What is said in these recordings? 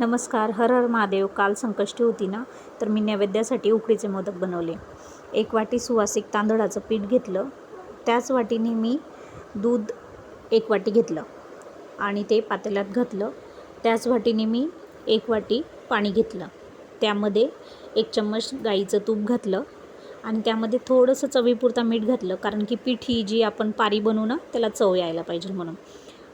नमस्कार. हर हर महादेव. काल संकष्टी होती ना, तर मी नैवेद्यासाठी उकडीचे मोदक बनवले. 1 वाटी सुवासिक तांदळाचं पीठ घेतलं. त्याच वाटीने मी दूध 1 वाटी घेतलं आणि ते पातेल्यात घातलं. त्याच वाटीने मी 1 वाटी पाणी घेतलं. त्यामध्ये 1 चम्मच गाईचं तूप घातलं आणि त्यामध्ये थोडंसं चवीपुरता मीठ घातलं, कारण की पीठ ही जी आपण पारी बनवू ना, त्याला चव यायला पाहिजे म्हणून.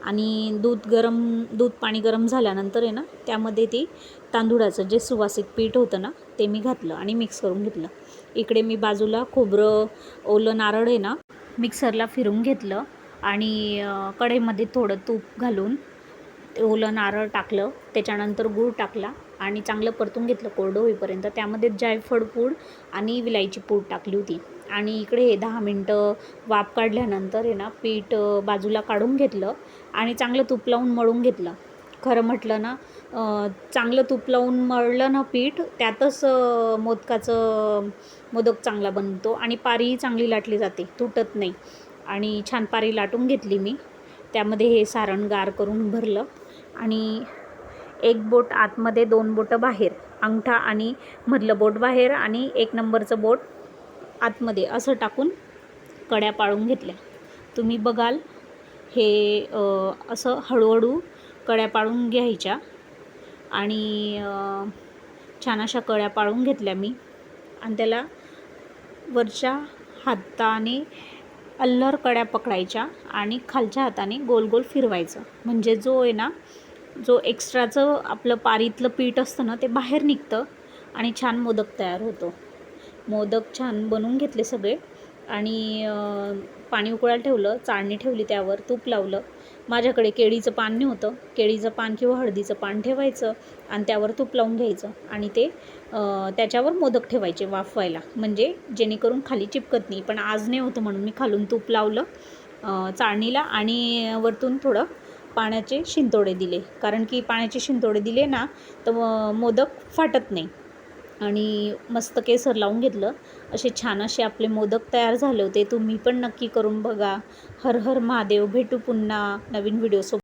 आणि दूध पाणी गरम झाल्यानंतर आहे ना, त्यामध्ये ती तांदूळाचं जे सुवासिक पीठ होतं ना, ते मी घातलं आणि मिक्स करून घेतलं. इकडे मी बाजूला खोबरं, ओलं नारळ आहे ना, मिक्सरला फिरून घेतलं आणि कढईमध्ये थोडं तूप घालून ओलं नारळ टाकलं. त्याच्यानंतर गूळ टाकला आणि चांगलं परतून घेतलं कोरडं होईपर्यंत. त्यामध्ये जायफळ पूड आणि विलायची पूड टाकली होती आणि इकडे 10 मिनटं वाफ काढल्यानंतर आहे ना, पीठ बाजूला काढून घेतलं आणि चांगलं तूप लावून मळून घेतलं. खरं म्हटलं ना, चांगलं तूप लावून मळलं ना पीठ, त्यातच मोदक चांगला बनतो आणि पारीही चांगली लाटली जाते, तुटत नाही. आणि छान पारी लाटून घेतली मी. त्यामध्ये हे सारण गार करून भरलं आणि 1 बोट आतमध्ये, 2 बोटं बाहेर, अंगठा आणि मधलं बोट बाहेर आणि 1 नंबरचं बोट आतमध्ये असं टाकून कड्या पाळून घेतल्या. तुम्ही बघाल हे असं हळूहळू कड्या पाळून घ्यायच्या आणि छान अशा कड्या पाळून घेतल्या मी आणि त्याला वरच्या हाताने अल्लर कड्या पकडायच्या आणि खालच्या हाताने गोल गोल फिरवायचं. म्हणजे जो एक्स्ट्राचं आपलं पारीतलं पीठ असतं ना, ते बाहेर निघतं आणि छान मोदक तयार होतो. मोदक छान बनवून घेतले सगळे आणि पाणी उकळायला ठेवलं, चाळणी ठेवली, त्यावर तूप लावलं. माझ्याकडे केळीचं पान नव्हतं. केळीचं पान किंवा हळदीचं पान ठेवायचं आणि त्यावर तूप लावून घ्यायचं आणि ते त्याच्यावर मोदक ठेवायचे वाफवायला, म्हणजे जेणेकरून खाली चिपकत नाही. पण आज नाही होतं म्हणून मी खालून तूप लावलं चाळणीला आणि वरतून थोडं पाण्याचे शिंतोडे दिले, कारण की पाण्याचे शिंतोडे दिले ना, तर मोदक फाटत नाही. आणि मस्त केसर लावून घेतलं. असे छान असे आपले मोदक तयार झाले होते. तुम्ही पण नक्की करून बघा. हर हर महादेव. भेटू पुन्हा नवीन व्हिडिओ सोबत.